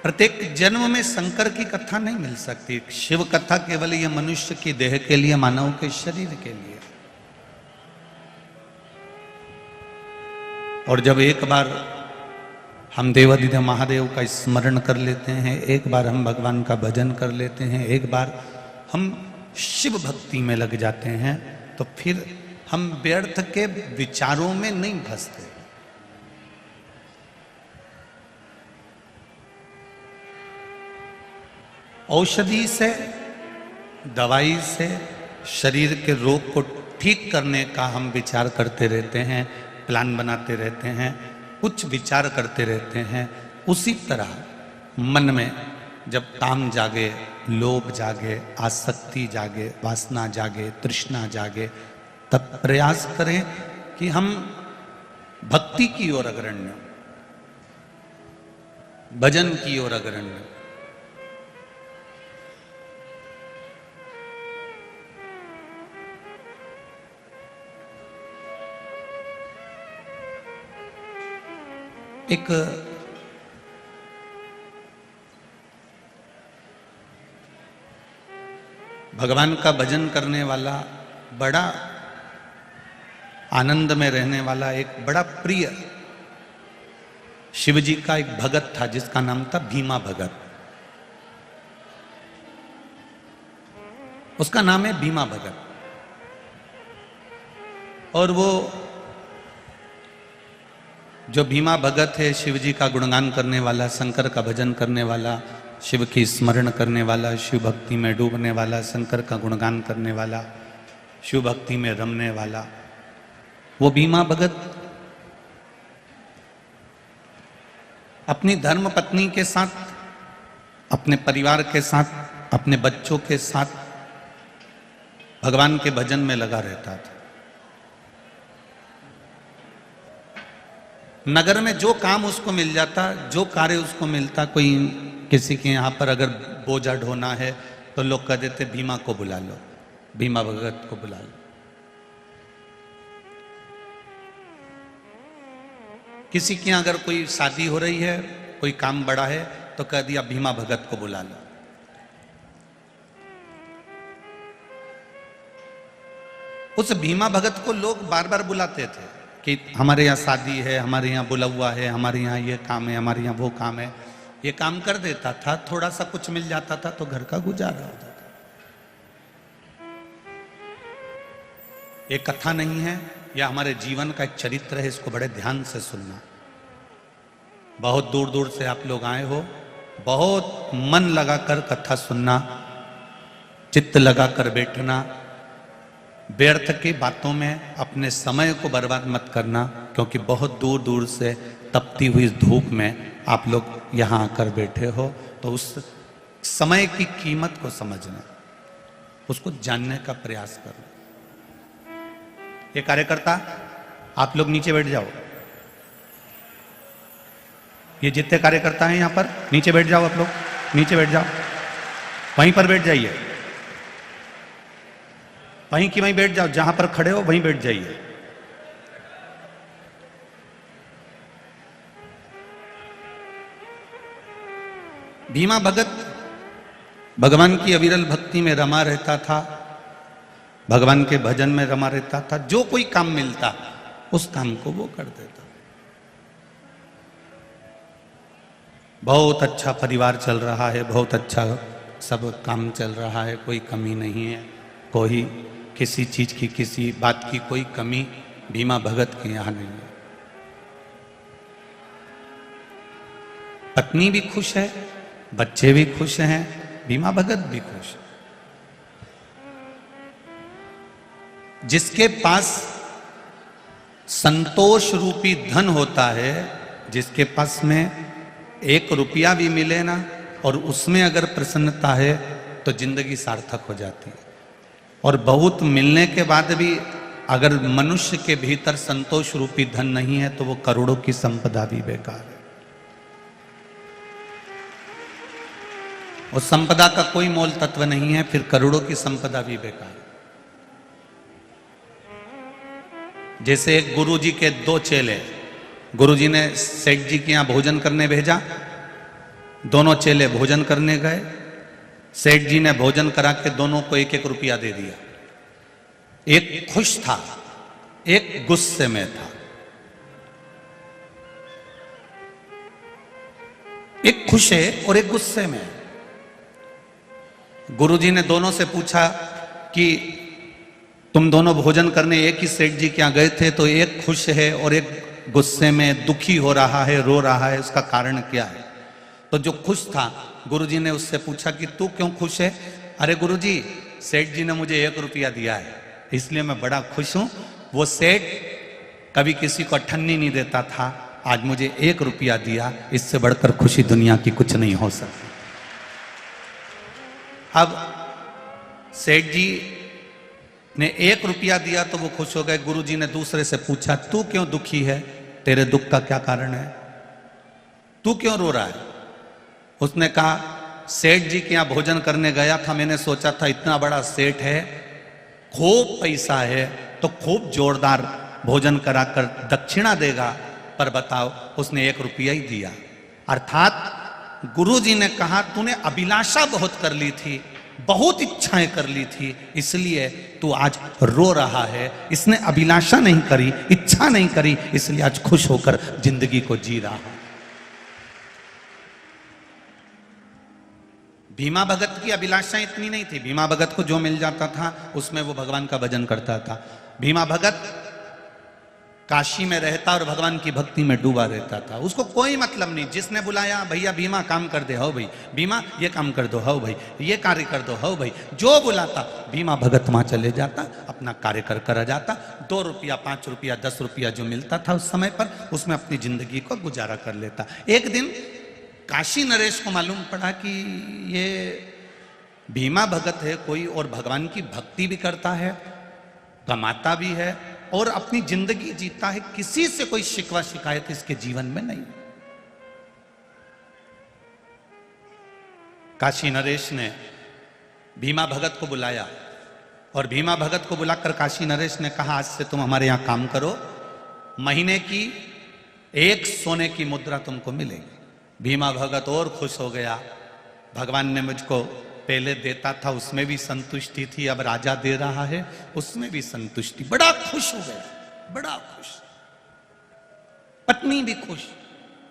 प्रत्येक जन्म में शंकर की कथा नहीं मिल सकती। शिव कथा केवल ये मनुष्य की देह के लिए, मानव के शरीर के लिए। और जब एक बार हम देवाधिदेव महादेव का स्मरण कर लेते हैं, एक बार हम भगवान का भजन कर लेते हैं, एक बार हम शिव भक्ति में लग जाते हैं, तो फिर हम व्यर्थ के विचारों में नहीं फंसते। औषधि से, दवाई से शरीर के रोग को ठीक करने का हम विचार करते रहते हैं, प्लान बनाते रहते हैं, कुछ विचार करते रहते हैं। उसी तरह मन में जब काम जागे, लोभ जागे, आसक्ति जागे, वासना जागे, तृष्णा जागे, तब प्रयास करें कि हम भक्ति की ओर अग्रण्य, भजन की ओर अग्रण्य। एक भगवान का भजन करने वाला, बड़ा आनंद में रहने वाला, एक बड़ा प्रिय शिव जी का एक भगत था जिसका नाम था भीमा भगत। उसका नाम है भीमा भगत। और वो जो भीमा भगत है, शिव जी का गुणगान करने वाला, शंकर का भजन करने वाला, शिव की स्मरण करने वाला, शिव भक्ति में डूबने वाला, शंकर का गुणगान करने वाला, शिव भक्ति में रमने वाला, वो भीमा भगत अपनी धर्म पत्नी के साथ, अपने परिवार के साथ, अपने बच्चों के साथ भगवान के भजन में लगा रहता था। नगर में जो काम उसको मिल जाता, जो कार्य उसको मिलता, कोई किसी के यहाँ पर अगर बोझा ढोना है तो लोग कह देते भीमा को बुला लो, भीमा भगत को बुला लो। किसी के यहाँ अगर कोई शादी हो रही है, कोई काम बड़ा है, तो कह दिया भीमा भगत को बुला लो। उस भीमा भगत को लोग बार बार बुलाते थे कि हमारे यहाँ शादी है, हमारे यहाँ बुला हुआ है, हमारे यहाँ ये काम है, हमारे यहाँ वो काम है। ये काम कर देता था, थोड़ा सा कुछ मिल जाता था तो घर का गुजारा हो जाता। ये कथा नहीं है, यह हमारे जीवन का एक चरित्र है। इसको बड़े ध्यान से सुनना। बहुत दूर दूर से आप लोग आए हो, बहुत मन लगाकर कथा सुनना, चित्त लगाकर बैठना। व्यर्थ की बातों में अपने समय को बर्बाद मत करना, क्योंकि बहुत दूर दूर से तपती हुई धूप में आप लोग यहाँ आकर बैठे हो, तो उस समय की कीमत को समझना, उसको जानने का प्रयास करना। ये कार्यकर्ता, आप लोग नीचे बैठ जाओ। ये जितने कार्यकर्ता हैं यहाँ पर, नीचे बैठ जाओ। आप लोग नीचे बैठ जाओ, वहीं पर बैठ जाइए, वहीं की वहीं बैठ जाओ। जहां पर खड़े हो वहीं बैठ जाइए। भीमा भगत भगवान की अविरल भक्ति में रमा रहता था, भगवान के भजन में रमा रहता था। जो कोई काम मिलता उस काम को वो कर देता। बहुत अच्छा परिवार चल रहा है, बहुत अच्छा सब काम चल रहा है, कोई कमी नहीं है, कोई किसी चीज की, किसी बात की कोई कमी भीमा भगत के यहां नहीं है। पत्नी भी खुश है, बच्चे भी खुश हैं, भीमा भगत भी खुश है। जिसके पास संतोष रूपी धन होता है, जिसके पास में 1 रुपया भी मिले ना और उसमें अगर प्रसन्नता है तो जिंदगी सार्थक हो जाती है। और बहुत मिलने के बाद भी अगर मनुष्य के भीतर संतोष रूपी धन नहीं है तो वो करोड़ों की संपदा भी बेकार है। उस संपदा का कोई मोल तत्व नहीं है, फिर करोड़ों की संपदा भी बेकार है। जैसे एक गुरुजी के 2 चेले, गुरुजी ने सेठ जी के यहां भोजन करने भेजा, दोनों चेले भोजन करने गए। सेठ जी ने भोजन करा के दोनों को 1-1 रुपया दे दिया। एक खुश था, एक गुस्से में था। एक खुश है और एक गुस्से में। गुरुजी ने दोनों से पूछा कि तुम दोनों भोजन करने एक ही सेठ जी के यहां गए थे, तो एक खुश है और एक गुस्से में दुखी हो रहा है, रो रहा है, उसका कारण क्या है? तो जो खुश था, गुरुजी ने उससे पूछा कि तू क्यों खुश है? अरे गुरुजी, सेठ जी ने मुझे 1 रुपया दिया है, इसलिए मैं बड़ा खुश हूं। वो सेठ कभी किसी को अठन्नी नहीं देता था, आज मुझे 1 रुपया दिया, इससे बढ़कर खुशी दुनिया की कुछ नहीं हो सकती। अब सेठ जी ने 1 रुपया दिया तो वो खुश हो गए। गुरुजी ने दूसरे से पूछा, तू क्यों दुखी है? तेरे दुख का क्या कारण है? तू क्यों रो रहा है? उसने कहा, सेठ जी के यहां भोजन करने गया था, मैंने सोचा था इतना बड़ा सेठ है, खूब पैसा है, तो खूब जोरदार भोजन कराकर दक्षिणा देगा, पर बताओ उसने 1 रुपया ही दिया। अर्थात गुरुजी ने कहा, तूने अभिलाषा बहुत कर ली थी, बहुत इच्छाएं कर ली थी, इसलिए तू आज रो रहा है। इसने अभिलाषा नहीं करी, इच्छा नहीं करी, इसलिए आज खुश होकर जिंदगी को जी रहा है। भीमा भगत की अभिलाषा इतनी नहीं थी। भीमा भगत को जो मिल जाता था उसमें वो भगवान का भजन करता था। भीमा भगत काशी में रहता और भगवान की भक्ति में डूबा रहता था। उसको कोई मतलब नहीं, जिसने बुलाया, भैया भीमा काम कर दे, हो भाई भीमा ये काम कर दो, हो भाई ये कार्य कर दो, हो भाई, जो बुलाता भीमा भगत वहां चले जाता, अपना कार्य कर आ जाता। 2 रुपया, 5 रुपया, 10 रुपया जो मिलता था उस समय पर, उसमें अपनी जिंदगी को गुजारा कर लेता। एक दिन काशी नरेश को मालूम पड़ा कि ये भीमा भगत है कोई, और भगवान की भक्ति भी करता है, कमाता भी है और अपनी जिंदगी जीता है, किसी से कोई शिकवा शिकायत इसके जीवन में नहीं। काशी नरेश ने भीमा भगत को बुलाया और भीमा भगत को बुलाकर काशी नरेश ने कहा, आज से तुम हमारे यहां काम करो, महीने की 1 सोने की मुद्रा तुमको मिलेगी। भीमा भगत और खुश हो गया, भगवान ने मुझको पहले देता था उसमें भी संतुष्टि थी, अब राजा दे रहा है उसमें भी संतुष्टि। बड़ा खुश हो गया, बड़ा खुश, पत्नी भी खुश,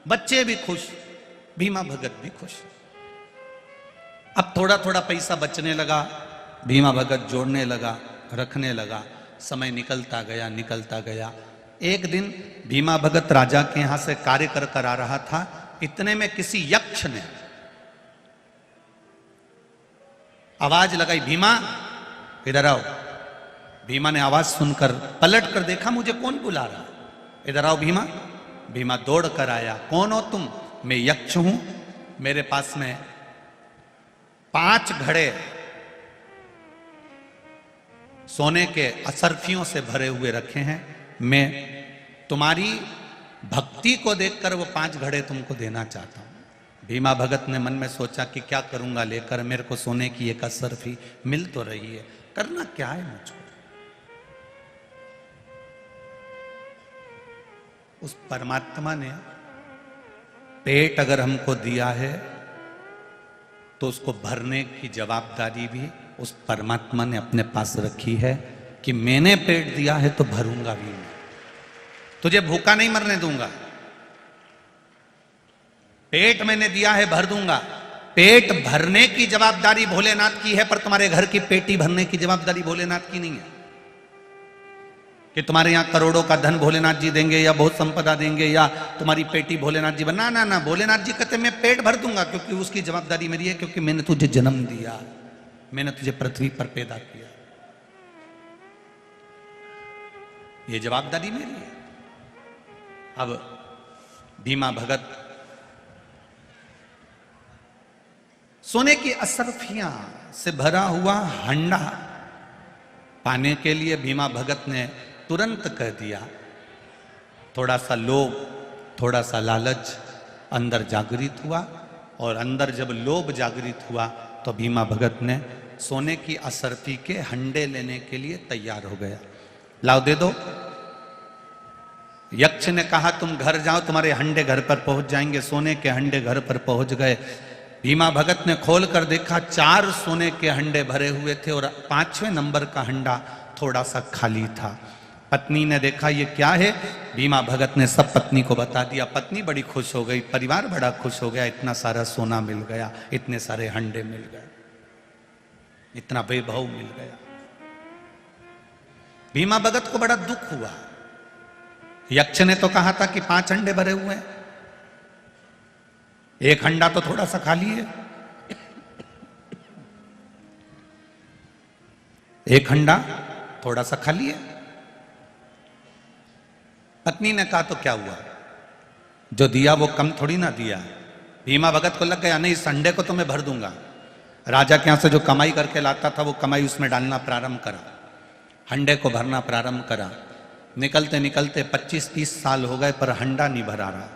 बच्चे भी खुश, भीमा भगत भी खुश। अब थोड़ा थोड़ा पैसा बचने लगा, भीमा भगत जोड़ने लगा, रखने लगा, समय निकलता गया, निकलता गया। एक दिन भीमा भगत राजा के यहां से कार्य कर आ रहा था, इतने में किसी यक्ष ने आवाज लगाई, भीमा इधर आओ। भीमा ने आवाज सुनकर पलट कर देखा, मुझे कौन बुला रहा, इधर आओ भीमा। भीमा दौड़ कर आया, कौन हो तुम? मैं यक्ष हूं, मेरे पास में 5 घड़े सोने के असरफियों से भरे हुए रखे हैं, मैं तुम्हारी भक्ति को देखकर वो 5 घड़े तुमको देना चाहता हूं। भीमा भगत ने मन में सोचा कि क्या करूंगा लेकर, मेरे को सोने की एक असरफी मिल तो रही है, करना क्या है मुझको। उस परमात्मा ने पेट अगर हमको दिया है तो उसको भरने की जवाबदारी भी उस परमात्मा ने अपने पास रखी है कि मैंने पेट दिया है तो भरूंगा भी मैं, तुझे भूखा नहीं मरने दूंगा। पेट मैंने दिया है, भर दूंगा। पेट भरने की जवाबदारी भोलेनाथ की है, पर तुम्हारे घर की पेटी भरने की जवाबदारी भोलेनाथ की नहीं है कि तुम्हारे यहां करोड़ों का धन भोलेनाथ जी देंगे या बहुत संपदा देंगे या तुम्हारी पेटी भोलेनाथ जी ना ना ना, भोलेनाथ जी कहते मैं पेट भर दूंगा, क्योंकि उसकी जवाबदारी मेरी है, क्योंकि मैंने तुझे जन्म दिया, मैंने तुझे पृथ्वी पर पैदा किया, ये जवाबदारी मेरी है। अब भीमा भगत सोने की असरफियां से भरा हुआ हंडा पाने के लिए भीमा भगत ने तुरंत कह दिया। थोड़ा सा लोभ, थोड़ा सा लालच अंदर जागृत हुआ, और अंदर जब लोभ जागृत हुआ तो भीमा भगत ने सोने की असरफी के हंडे लेने के लिए तैयार हो गया। लाओ दे दो। यक्ष ने कहा तुम घर जाओ, तुम्हारे हंडे घर पर पहुंच जाएंगे। सोने के हंडे घर पर पहुंच गए। भीमा भगत ने खोल कर देखा, 4 सोने के हंडे भरे हुए थे और 5वें नंबर का हंडा थोड़ा सा खाली था। पत्नी ने देखा ये क्या है, भीमा भगत ने सब पत्नी को बता दिया। पत्नी बड़ी खुश हो गई, परिवार बड़ा खुश हो गया, इतना सारा सोना मिल गया, इतने सारे हंडे मिल गए, इतना वैभव मिल गया। भीमा भगत को बड़ा दुख हुआ। यक्ष ने तो कहा था कि 5 हंडे भरे हुए हैं, 1 हंडा तो थोड़ा सा खाली है, 1 हंडा थोड़ा सा खाली है। पत्नी ने कहा तो क्या हुआ, जो दिया वो कम थोड़ी ना दिया। भीमा भगत को लग गया नहीं, इस हंडे को तो मैं भर दूंगा। राजा के यहां से जो कमाई करके लाता था वो कमाई उसमें डालना प्रारंभ करा, हंडे को भरना प्रारंभ करा। निकलते निकलते 25-30 साल हो गए पर हंडा नहीं भरा रहा,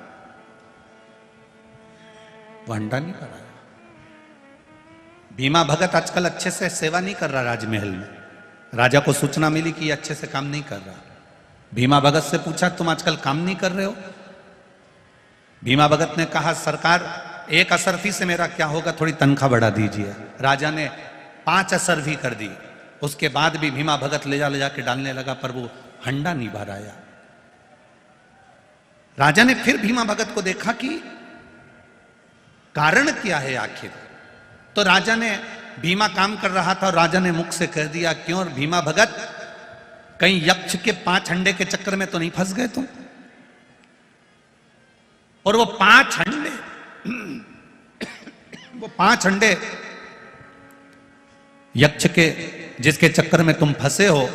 वो हंडा नहीं भरा। भीमा भगत आजकल अच्छे से सेवा नहीं कर रहा राजमहल में। राजा को सूचना मिली कि ये अच्छे से काम नहीं कर रहा। भीमा भगत से पूछा तुम आजकल काम नहीं कर रहे हो? भीमा भगत ने कहा सरकार 1 असरफी से मेरा क्या होगा, थोड़ी तनख्वाह बढ़ा दीजिए। राजा ने 5 असरफी कर दी। उसके बाद भी भीमा भगत ले जा के डालने लगा पर वो हंडा नहीं भराया। राजा ने फिर भीमा भगत को देखा कि कारण क्या है आखिर। तो राजा ने, भीमा काम कर रहा था और राजा ने मुख से कह दिया क्यों और भीमा भगत कहीं यक्ष के 5 हंडे के चक्कर में तो नहीं फंस गए तुम? और वो 5 हंडे वो 5 हंडे यक्ष के जिसके चक्कर में तुम फंसे हो,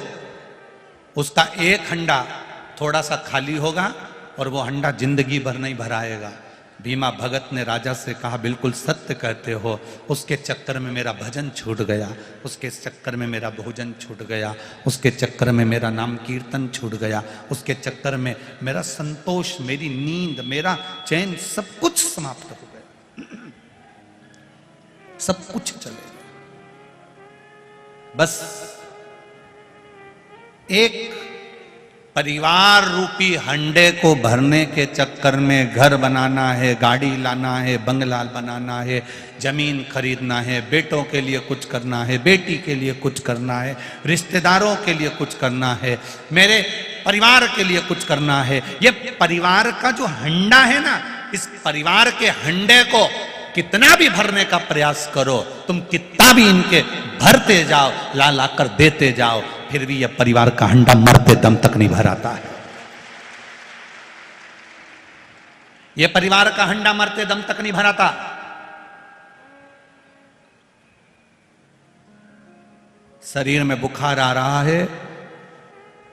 उसका 1 हंडा थोड़ा सा खाली होगा और वो हंडा जिंदगी भर नहीं भराएगा। भीमा भगत ने राजा से कहा बिल्कुल सत्य कहते हो, उसके चक्कर में मेरा भजन छूट गया, उसके चक्कर में मेरा भोजन छूट गया, उसके चक्कर में मेरा नाम कीर्तन छूट गया, उसके चक्कर में मेरा संतोष, मेरी नींद, मेरा चैन सब कुछ समाप्त हो गया, सब कुछ चले गया। बस एक परिवार रूपी हंडे को भरने के चक्कर में घर बनाना है, गाड़ी लाना है, बंगला बनाना है, जमीन खरीदना है, बेटों के लिए कुछ करना है, बेटी के लिए कुछ करना है, रिश्तेदारों के लिए कुछ करना है, मेरे परिवार के लिए कुछ करना है। ये परिवार का जो हंडा है ना, इस परिवार के हंडे को कितना भी भरने का प्रयास करो, तुम कितना भी इनके भरते जाओ, ला ला कर देते जाओ, फिर भी यह परिवार का हंडा मरते दम तक नहीं भराता है। यह परिवार का हंडा मरते दम तक नहीं भराता। शरीर में बुखार आ रहा है,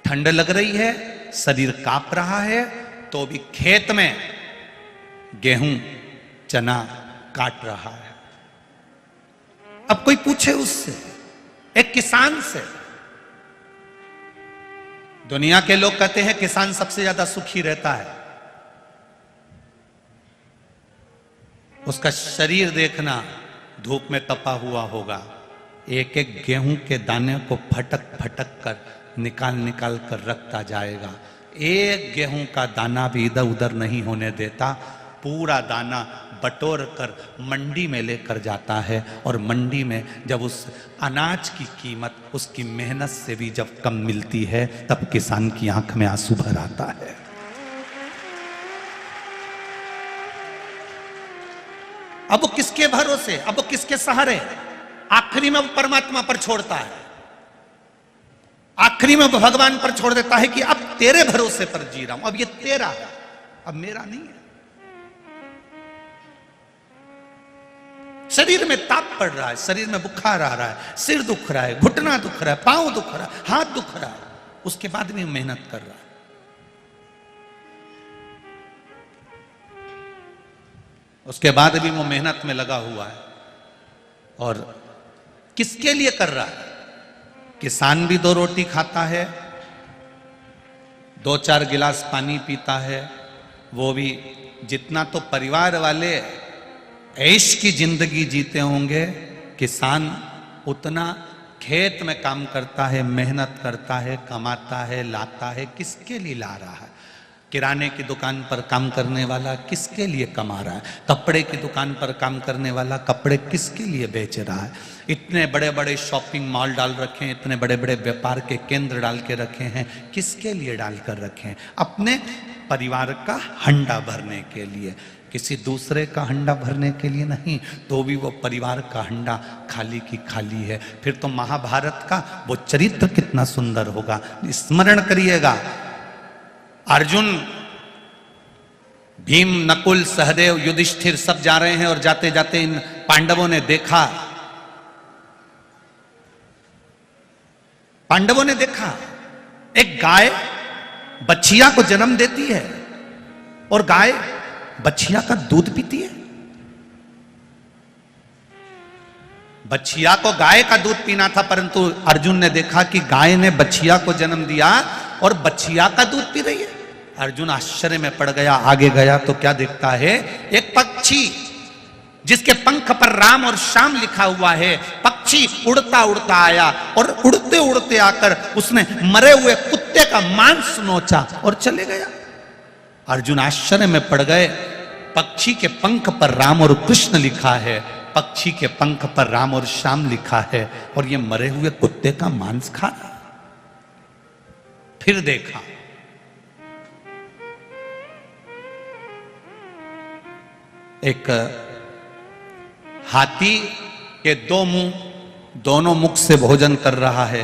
ठंड लग रही है, शरीर कांप रहा है, तो भी खेत में गेहूं चना काट रहा है। अब कोई पूछे उससे, एक किसान से, दुनिया के लोग कहते हैं किसान सबसे ज्यादा सुखी रहता है। उसका शरीर देखना, धूप में तपा हुआ होगा, एक एक गेहूं के दाने को फटक फटक कर निकाल निकाल कर रखता जाएगा। एक गेहूं का दाना भी इधर उधर नहीं होने देता, पूरा दाना बटोर कर मंडी में लेकर जाता है। और मंडी में जब उस अनाज की कीमत उसकी मेहनत से भी जब कम मिलती है, तब किसान की आंख में आंसू भर आता है। अब वो किसके भरोसे, अब वो किसके सहारे? आखिरी में वो परमात्मा पर छोड़ता है, आखिरी में वो भगवान पर छोड़ देता है कि अब तेरे भरोसे पर जी रहा हूं, अब ये तेरा है, अब मेरा नहीं है। शरीर में ताप पड़ रहा है, शरीर में बुखार आ रहा है, सिर दुख रहा है, घुटना दुख रहा है, पांव दुख रहा है, हाथ दुख रहा है, उसके बाद भी मेहनत कर रहा है। उसके बाद भी वो मेहनत में लगा हुआ है। और किसके लिए कर रहा है? किसान भी 2 रोटी खाता है, 2-4 गिलास पानी पीता है, वो भी जितना तो परिवार वाले ऐश की जिंदगी जीते होंगे, किसान उतना खेत में काम करता है, मेहनत करता है, कमाता है, लाता है। किसके लिए ला रहा है? किराने की दुकान पर काम करने वाला किसके लिए कमा रहा है? कपड़े की दुकान पर काम करने वाला कपड़े किसके लिए बेच रहा है? इतने बड़े बड़े शॉपिंग मॉल डाल रखे हैं, इतने बड़े बड़े व्यापार के केंद्र डाल के रखे हैं, किसके लिए डाल कर रखे हैं? अपने परिवार का हंडा भरने के लिए, किसी दूसरे का हंडा भरने के लिए नहीं। तो भी वो परिवार का हंडा खाली की खाली है। फिर तो महाभारत का वो चरित्र कितना सुंदर होगा, स्मरण करिएगा। अर्जुन, भीम, नकुल, सहदेव, युधिष्ठिर सब जा रहे हैं और जाते जाते इन पांडवों ने देखा, एक गाय बछिया को जन्म देती है और गाय बछिया का दूध पीती है। बछिया को गाय का दूध पीना था, परंतु अर्जुन ने देखा कि गाय ने बछिया को जन्म दिया और बछिया का दूध पी रही है। अर्जुन आश्चर्य में पड़ गया। आगे गया तो क्या देखता है? एक पक्षी जिसके पंख पर राम और श्याम लिखा हुआ है। पक्षी उड़ता उड़ता आया और उड़ते उड़ते आकर उसने मरे हुए कुत्ते का मांस नोचा और चले गया। अर्जुन आश्चर्य में पड़ गए। पक्षी के पंख पर राम और कृष्ण लिखा है, पक्षी के पंख पर राम और श्याम लिखा है, और ये मरे हुए कुत्ते का मांस खा रहा। फिर देखा, एक हाथी के दो मुंह, दोनों मुख से भोजन कर रहा है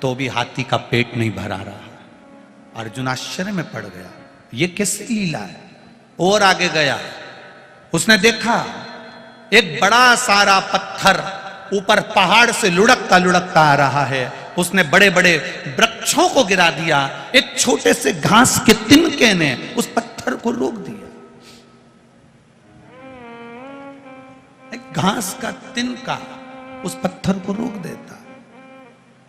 तो भी हाथी का पेट नहीं भरा रहा। अर्जुन आश्चर्य में पड़ गया, ये कैसी लीला है? और आगे गया, उसने देखा एक बड़ा सारा पत्थर ऊपर पहाड़ से लुढ़कता लुढ़कता आ रहा है। उसने बड़े बड़े वृक्षों को गिरा दिया। एक छोटे से घास के तिनके ने उस पत्थर को रोक दिया। एक घास का तिनका उस पत्थर को रोक देता।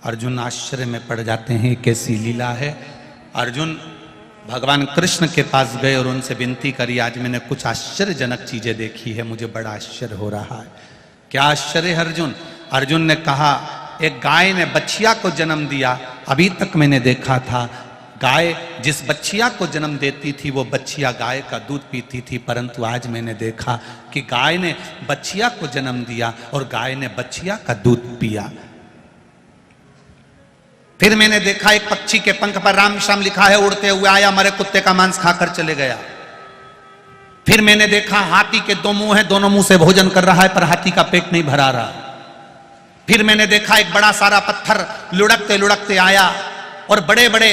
अर्जुन आश्चर्य में पड़ जाते हैं, कैसी लीला है। अर्जुन भगवान कृष्ण के पास गए और उनसे विनती करी, आज मैंने कुछ आश्चर्यजनक चीजें देखी है, मुझे बड़ा आश्चर्य हो रहा है। क्या आश्चर्य है अर्जुन? अर्जुन ने कहा, एक गाय ने बछिया को जन्म दिया। अभी तक मैंने देखा था गाय जिस बछिया को जन्म देती थी वो बछिया गाय का दूध पीती थी, परंतु आज मैंने देखा कि गाय ने बछिया को जन्म दिया और गाय ने बछिया का दूध पिया। फिर मैंने देखा एक पक्षी के पंख पर राम श्याम लिखा है, उड़ते हुए आया, मरे कुत्ते का मांस खाकर चले गया। फिर मैंने देखा हाथी के दो मुंह है, दोनों मुंह से भोजन कर रहा है, पर हाथी का पेट नहीं भरा रहा। फिर मैंने देखा एक बड़ा सारा पत्थर लुढ़कते लुढ़कते आया और बड़े बड़े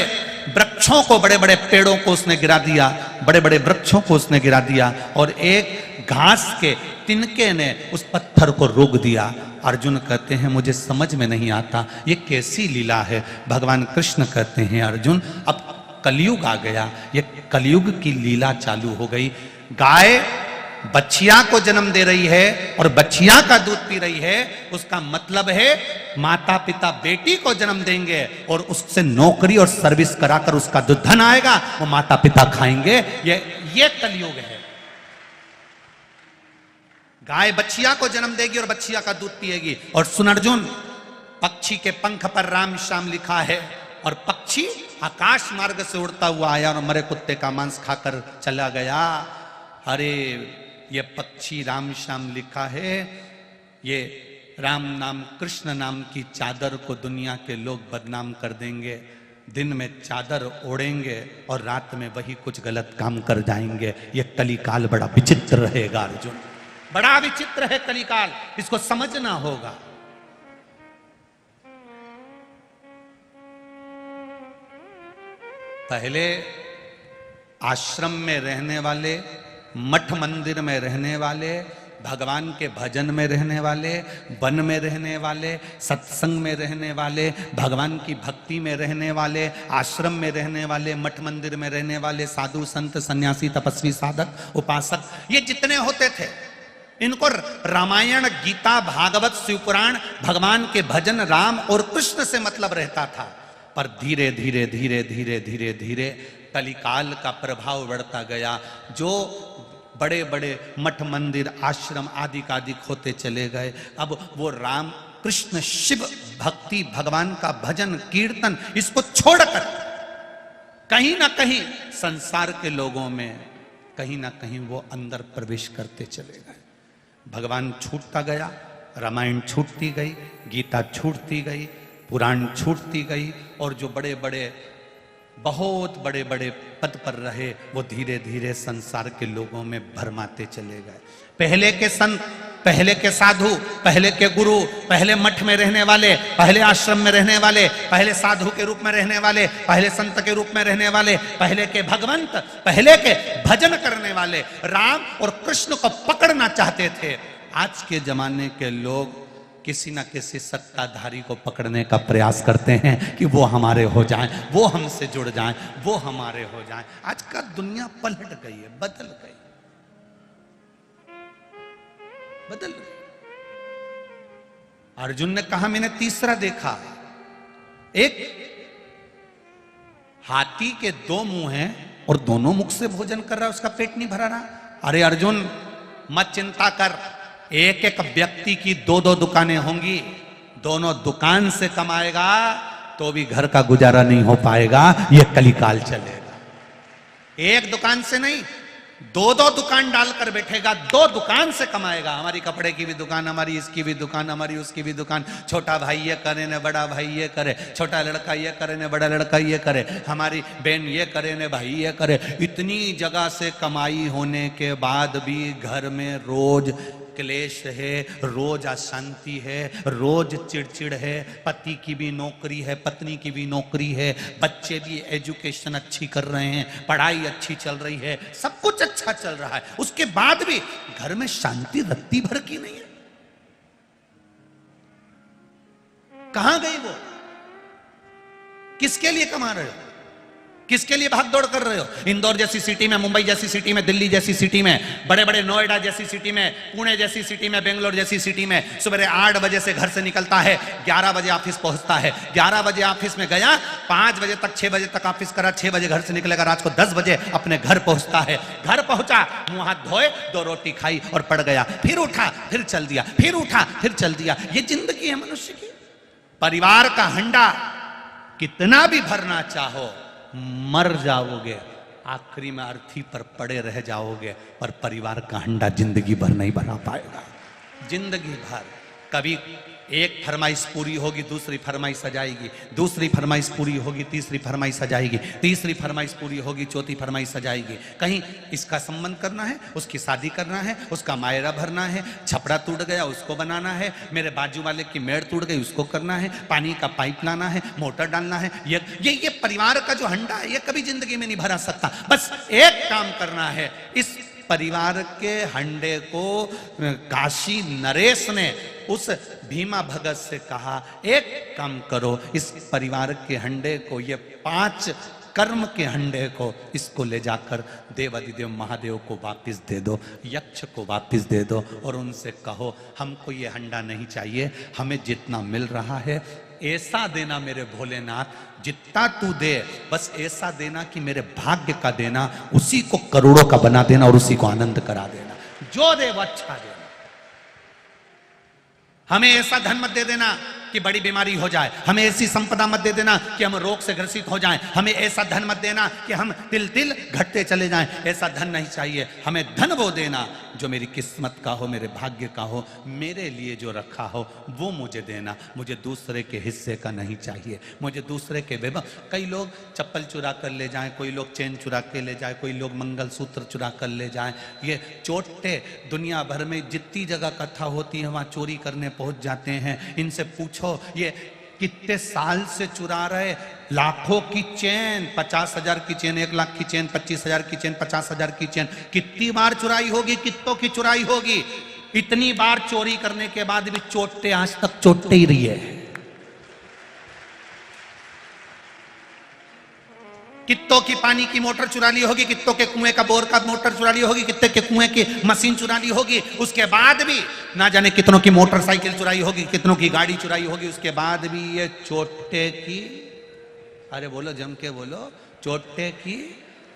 वृक्षों को, बड़े बड़े पेड़ों को उसने गिरा दिया, बड़े बड़े वृक्षों को उसने गिरा दिया, और एक घास के तिनके ने उस पत्थर को रोक दिया। अर्जुन कहते हैं, मुझे समझ में नहीं आता ये कैसी लीला है। भगवान कृष्ण कहते हैं, अर्जुन अब कलयुग आ गया, ये कलयुग की लीला चालू हो गई। गाय बछिया को जन्म दे रही है और बछिया का दूध पी रही है, उसका मतलब है माता पिता बेटी को जन्म देंगे और उससे नौकरी और सर्विस कराकर उसका जो धन आएगा वो माता पिता खाएंगे। ये कलयुग है। गाय बछिया को जन्म देगी और बछिया का दूध पिएगी। और सुन अर्जुन, पक्षी के पंख पर राम श्याम लिखा है और पक्षी आकाश मार्ग से उड़ता हुआ आया और मरे कुत्ते का मांस खाकर चला गया। अरे ये पक्षी राम श्याम लिखा है, ये राम नाम कृष्ण नाम की चादर को दुनिया के लोग बदनाम कर देंगे। दिन में चादर ओढ़ेंगे और रात में वही कुछ गलत काम कर जाएंगे। ये कलिकाल बड़ा विचित्र रहेगा अर्जुन, बड़ा विचित्र है कलिकाल, इसको समझना होगा। पहले आश्रम में रहने वाले, मठ मंदिर में रहने वाले, भगवान के भजन में रहने वाले, वन में रहने वाले, सत्संग में रहने वाले, भगवान की भक्ति में रहने वाले, आश्रम में रहने वाले, मठ मंदिर में रहने वाले, साधु संत सन्यासी तपस्वी साधक उपासक, ये जितने होते थे, इनको रामायण गीता भागवत शिवपुराण भगवान के भजन राम और कृष्ण से मतलब रहता था। पर धीरे धीरे धीरे धीरे धीरे धीरे कलिकाल का प्रभाव बढ़ता गया। जो बड़े बड़े मठ मंदिर आश्रम आदि कादिक होते चले गए, अब वो राम कृष्ण शिव भक्ति भगवान का भजन कीर्तन इसको छोड़कर कहीं ना कहीं संसार के लोगों में कहीं ना कहीं वो अंदर प्रवेश करते चले गए। भगवान छूटता गया, रामायण छूटती गई, गीता छूटती गई, पुराण छूटती गई, और जो बड़े बड़े बहुत बड़े बड़े पद पर रहे वो धीरे धीरे संसार के लोगों में भरमाते चले गए। पहले के संत, पहले के साधु, पहले के गुरु, पहले मठ में रहने वाले, पहले आश्रम में रहने वाले, पहले साधु के रूप में रहने वाले, पहले संत के रूप में रहने वाले, पहले के भगवंत, पहले के भजन करने वाले राम और कृष्ण को पकड़ना चाहते थे। आज के जमाने के लोग किसी ना किसी सत्ताधारी को पकड़ने का प्रयास करते हैं कि वो हमारे हो जाएं, वो हमसे जुड़ जाएं, वो हमारे हो जाएं। आज का दुनिया पलट गई है, बदल गई, बदल गई। अर्जुन ने कहा मैंने तीसरा देखा, एक हाथी के दो मुंह हैं और दोनों मुख से भोजन कर रहा है, उसका पेट नहीं भरा रहा। अरे अर्जुन मत चिंता कर, एक एक व्यक्ति की दो दो दुकानें होंगी, दोनों दुकान से कमाएगा तो भी घर का गुजारा नहीं हो पाएगा, ये कलिकाल चलेगा। एक दुकान से नहीं, दो दो दुकान डालकर बैठेगा, दो दुकान से कमाएगा। हमारी कपड़े की भी दुकान, हमारी इसकी भी दुकान, हमारी उसकी भी दुकान, छोटा भाई ये करे ने बड़ा भाई ये करे, छोटा लड़का ये करे ने बड़ा लड़का ये करे, हमारी बहन ये करे ने भाई ये करे। इतनी जगह से कमाई होने के बाद भी घर में रोज क्लेश है, रोज अशांति है, रोज चिड़चिड़ है। पति की भी नौकरी है, पत्नी की भी नौकरी है, बच्चे भी एजुकेशन अच्छी कर रहे हैं, पढ़ाई अच्छी चल रही है, सब कुछ अच्छा चल रहा है, उसके बाद भी घर में शांति रत्ती भर की नहीं है। कहां गई वो? किसके लिए कमा रहे हो? किसके लिए भाग दौड़ कर रहे हो? इंदौर जैसी सिटी में, मुंबई जैसी सिटी में, दिल्ली जैसी सिटी में, बड़े बड़े नोएडा जैसी सिटी में, पुणे जैसी सिटी में, बेंगलोर जैसी सिटी में सुबह 8 बजे से घर से निकलता है, 11 बजे ऑफिस पहुंचता है, 11 बजे ऑफिस में गया, 5 बजे तक 6 बजे तक ऑफिस करा, 6 बजे घर से निकलेगा, रात को 10 बजे अपने घर पहुंचता है। घर पहुंचा, मुंह हाथ धोए, 2 रोटी खाई और पड़ गया, फिर उठा, फिर चल दिया, फिर उठा, फिर चल दिया। ये जिंदगी है मनुष्य की। परिवार का हंडा कितना भी भरना चाहो मर जाओगे, आखिरी में अर्थी पर पड़े रह जाओगे, पर परिवार का हंडा जिंदगी भर नहीं भरा पाएगा। जिंदगी भर कभी एक फरमाइश पूरी होगी, दूसरी फरमाइश आ जाएगी, दूसरी फरमाइश पूरी होगी, तीसरी फरमाइश आ जाएगी, तीसरी फरमाइश पूरी होगी, चौथी फरमाइश आ जाएगी। कहीं इसका संबंध करना है, उसकी शादी करना है, उसका मायरा भरना है, छपड़ा टूट गया उसको बनाना है, मेरे बाजू वाले की मेड़ टूट गई उसको करना है, पानी का पाइप लाना है, मोटर डालना है। ये परिवार का जो हंडा है ये कभी जिंदगी में नहीं भरा सकता। बस एक काम करना है, इस परिवार के हंडे को काशी नरेश ने उस भीमा भगत से कहा, एक काम करो, इस परिवार के हंडे को, ये 5 कर्म के हंडे को, इसको ले जाकर देवादिदेव महादेव को वापस दे दो, यक्ष को वापस दे दो, और उनसे कहो हमको ये हंडा नहीं चाहिए, हमें जितना मिल रहा है ऐसा देना मेरे भोलेनाथ, जितना तू दे बस ऐसा देना कि मेरे भाग्य का देना, उसी को करोड़ों का बना देना और उसी को आनंद करा देना। जो दे वो अच्छा देना। हमें ऐसा धन मत दे देना कि बड़ी बीमारी हो जाए, हमें ऐसी संपदा मत दे देना कि हम रोग से ग्रसित हो जाएं, हमें ऐसा धन मत देना कि हम तिल तिल घटते चले जाएं, ऐसा धन नहीं चाहिए। हमें धन वो देना जो मेरी किस्मत का हो, मेरे भाग्य का हो, मेरे लिए जो रखा हो वो मुझे देना, मुझे दूसरे के हिस्से का नहीं चाहिए, मुझे दूसरे के बेबा। कई लोग चप्पल चुरा कर ले जाएं, कोई लोग चेन चुरा के ले जाए, कोई लोग मंगलसूत्र चुरा कर ले जाएं। ये चोटे दुनिया भर में जितनी जगह कथा होती है वहां चोरी करने पहुंच जाते हैं। इनसे पूछो ये कितने साल से चुरा रहे, लाखों की चेन, 50,000 की चेन, 1 लाख की चेन, 25,000 की चेन, 50,000 की चेन, कितनी बार चुराई होगी, कितनों की चुराई होगी। इतनी बार चोरी करने के बाद भी चोटे आज तक चोटे ही रही है। कित्तों की पानी की मोटर चुरा ली होगी, कित्तों के कुएं का बोर का मोटर चुरा ली होगी, कित्ते के कुएं की मशीन चुरा ली होगी, उसके बाद भी ना जाने कितनों की मोटरसाइकिल चुराई होगी, कितनों की गाड़ी चुराई होगी, उसके बाद भी ये चोटे की, अरे बोलो जम के बोलो, चोटे की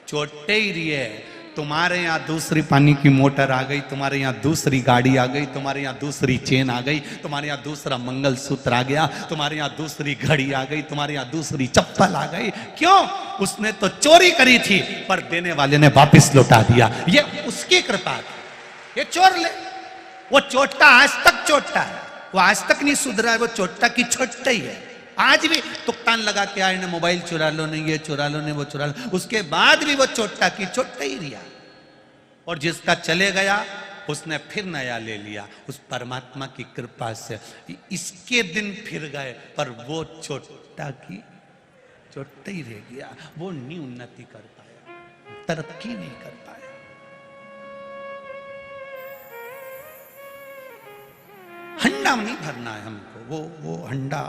चोटे ही रही है। तुम्हारे यहाँ दूसरी पानी की मोटर आ गई, तुम्हारे यहाँ दूसरी गाड़ी आ गई, तुम्हारे यहाँ दूसरी चेन आ गई, तुम्हारे यहाँ दूसरा मंगलसूत्र आ गया, तुम्हारे यहाँ दूसरी घड़ी आ गई, तुम्हारे यहाँ दूसरी चप्पल आ गई। क्यों? उसने तो चोरी करी थी पर देने वाले ने वापिस लौटा दिया। ये उसकी कृपा थी। ये चोर ले, वो चोटा आज तक चोटा है, वो आज तक नहीं सुधरा है, वो चोटा की छोटा ही है। आज भी तुक्तान लगा के आए, ने मोबाइल चुरा लो, नहीं ये चुरा लो, नहीं वो चुरा लो, उसके बाद भी वो चोटा की छोटा ही रिया। और जिसका चले गया उसने फिर नया ले लिया, उस परमात्मा की कृपा से इसके दिन फिर गए, पर वो चोटा की चोटा ही रह गया। वो नहीं उन्नति कर पाया, तरक्की नहीं कर पाया। हंडा नहीं भरना है हमको, वो हंडा,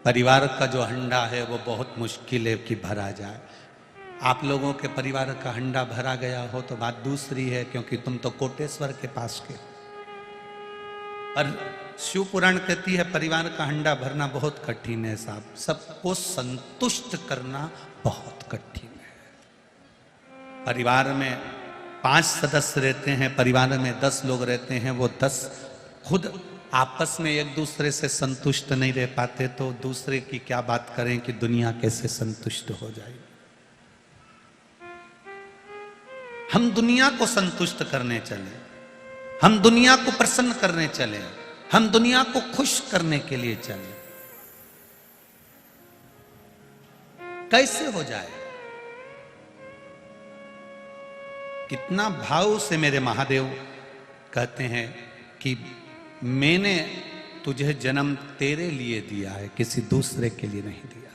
परिवार का जो हंडा है वो बहुत मुश्किल है कि भरा जाए। आप लोगों के परिवार का हंडा भरा गया हो तो बात दूसरी है, क्योंकि तुम तो कोटेश्वर के पास के। और शिव पुराण कहती है परिवार का हंडा भरना बहुत कठिन है साहब, सबको संतुष्ट करना बहुत कठिन है। परिवार में 5 सदस्य रहते हैं, परिवार में 10 लोग रहते हैं, वो 10 खुद आपस में एक दूसरे से संतुष्ट नहीं रह पाते तो दूसरे की क्या बात करें कि दुनिया कैसे संतुष्ट हो जाएगी। हम दुनिया को संतुष्ट करने चले, हम दुनिया को प्रसन्न करने चले, हम दुनिया को खुश करने के लिए चले, कैसे हो जाए? कितना भाव से मेरे महादेव कहते हैं कि मैंने तुझे जन्म तेरे लिए दिया है, किसी दूसरे के लिए नहीं दिया।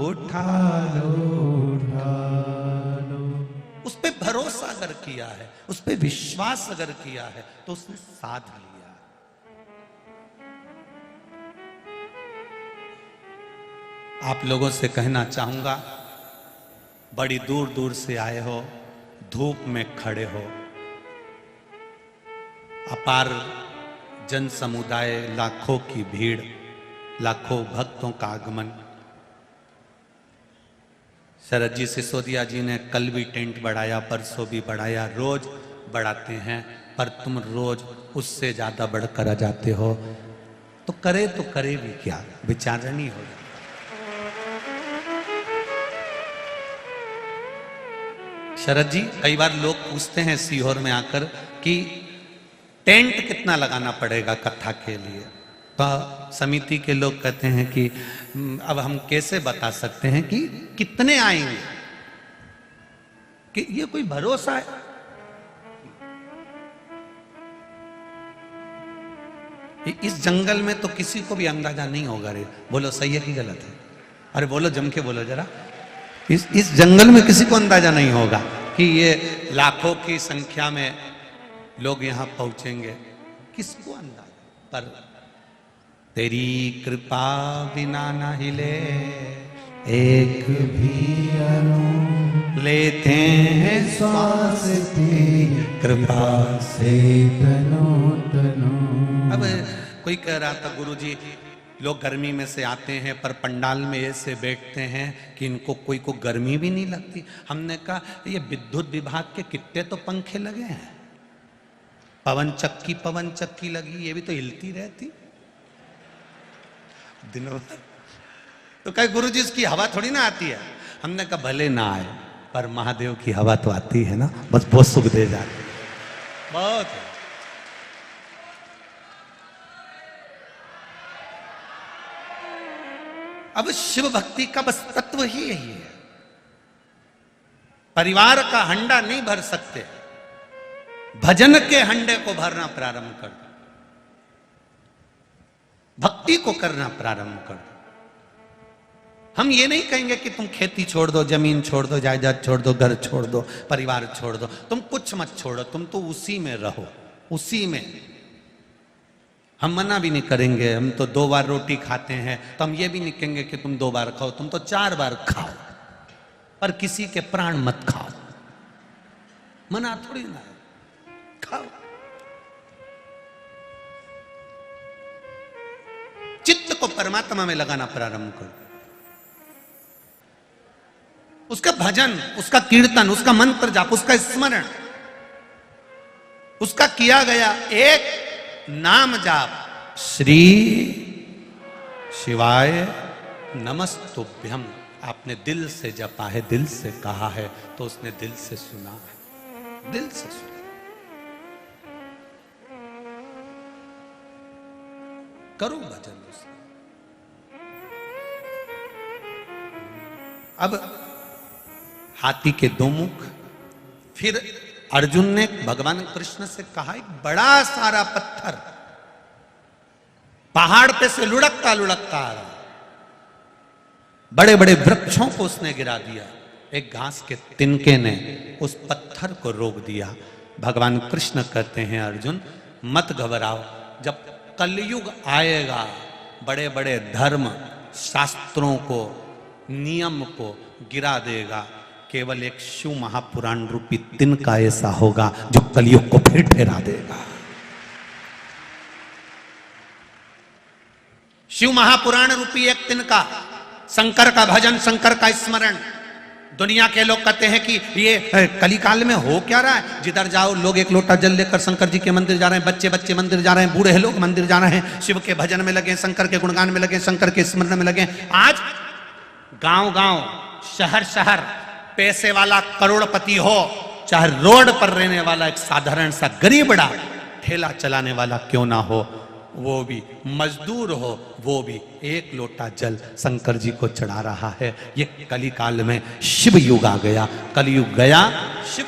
उठा लो, उठा लो। उस पे भरोसा अगर किया है, उस पे विश्वास अगर किया है तो उसने साथ लिया। आप लोगों से कहना चाहूंगा, बड़ी दूर दूर से आए हो, धूप में खड़े हो, अपार जन समुदाय, लाखों की भीड़, लाखों भक्तों का आगमन। शरद जी सिसोदिया जी ने कल भी टेंट बढ़ाया, परसों भी बढ़ाया, रोज बढ़ाते हैं, पर तुम रोज उससे ज्यादा बढ़कर आ जाते हो, तो करे भी क्या, विचारणी हो जाए। शरद जी, कई बार लोग पूछते हैं सीहोर में आकर कि टेंट कितना लगाना पड़ेगा कथा के लिए, तो समिति के लोग कहते हैं कि अब हम कैसे बता सकते हैं कि कितने आएंगे, कि ये कोई भरोसा है? इस जंगल में तो किसी को भी अंदाजा नहीं होगा। रे बोलो सही है कि गलत है? अरे बोलो, जम के बोलो जरा। इस जंगल में किसी को अंदाजा नहीं होगा कि ये लाखों की संख्या में लोग यहां पहुंचेंगे, किसको अंदाजा? पर तेरी कृपा बिना न हिले एक भी अणु, लेते हैं श्वास तेरी कृपा से तनो तनो। अब कोई कह रहा था गुरुजी, लोग गर्मी में से आते हैं पर पंडाल में ऐसे बैठते हैं कि इनको कोई को गर्मी भी नहीं लगती। हमने कहा ये विद्युत विभाग के कितने तो पंखे लगे हैं, पवन चक्की लगी, ये भी तो हिलती रहती दिनों भर। तो कहे गुरुजी इसकी हवा थोड़ी ना आती है। हमने कहा भले ना आए पर महादेव की हवा तो आती है ना, बस बहुत सुख दे जाती, बहुत है। अब शिव भक्ति का बस तत्व ही यही है। परिवार का हंडा नहीं भर सकते, भजन के हंडे को भरना प्रारंभ कर दो, भक्ति को करना प्रारंभ कर दो। हम ये नहीं कहेंगे कि तुम खेती छोड़ दो, जमीन छोड़ दो, जायदाद छोड़ दो, घर छोड़ दो, परिवार छोड़ दो, तुम कुछ मत छोड़ो, तुम तो उसी में रहो, उसी में। हम मना भी नहीं करेंगे, हम तो 2 बार रोटी खाते हैं, तो हम ये भी नहीं कहेंगे कि तुम 2 बार खाओ, तुम तो 4 बार खाओ, पर किसी के प्राण मत खाओ। मना थोड़ी ना है, खाओ। चित्त को परमात्मा में लगाना प्रारंभ करो। उसका भजन, उसका कीर्तन, उसका मंत्र जाप, उसका स्मरण, उसका किया गया एक नाम जाप, श्री शिवाय नमस्तुभ्यम, आपने दिल से जपा है, दिल से कहा है, तो उसने दिल से सुना है, दिल से सुना। करो भजन उसका। अब हाथी के दो मुख। फिर अर्जुन ने भगवान कृष्ण से कहा, एक बड़ा सारा पत्थर पहाड़ पे से लुढ़कता लुढ़कता आ रहा, बड़े बड़े वृक्षों को उसने गिरा दिया, एक घास के तिनके ने उस पत्थर को रोक दिया। भगवान कृष्ण कहते हैं, अर्जुन मत घबराओ, जब कलयुग आएगा बड़े बड़े धर्म शास्त्रों को, नियम को गिरा देगा, केवल एक शिव महापुराण रूपी तिनका ऐसा होगा जो कलयुग को फिर ठहरा देगा। शिव महापुराण रूपी एक तिनका, शंकर का भजन, शंकर का स्मरण। दुनिया के लोग कहते हैं कि ये कलिकाल में हो क्या रहा है, जिधर जाओ लोग एक लोटा जल लेकर शंकर जी के मंदिर जा रहे हैं, बच्चे बच्चे मंदिर जा रहे हैं, बूढ़े लोग मंदिर जा रहे हैं, शिव के भजन में लगे, शंकर के गुणगान में लगे, शंकर के स्मरण में लगे। आज गांव गांव, शहर शहर, पैसे वाला करोड़पति हो, चाहे रोड पर रहने वाला एक साधारण सा गरीबड़ा ठेला चलाने वाला क्यों ना हो, वो भी मजदूर हो, वो भी एक लोटा जल शंकर जी को चढ़ा रहा है। ये कलिकाल में शिव युग आ गया, कलयुग गया, शिव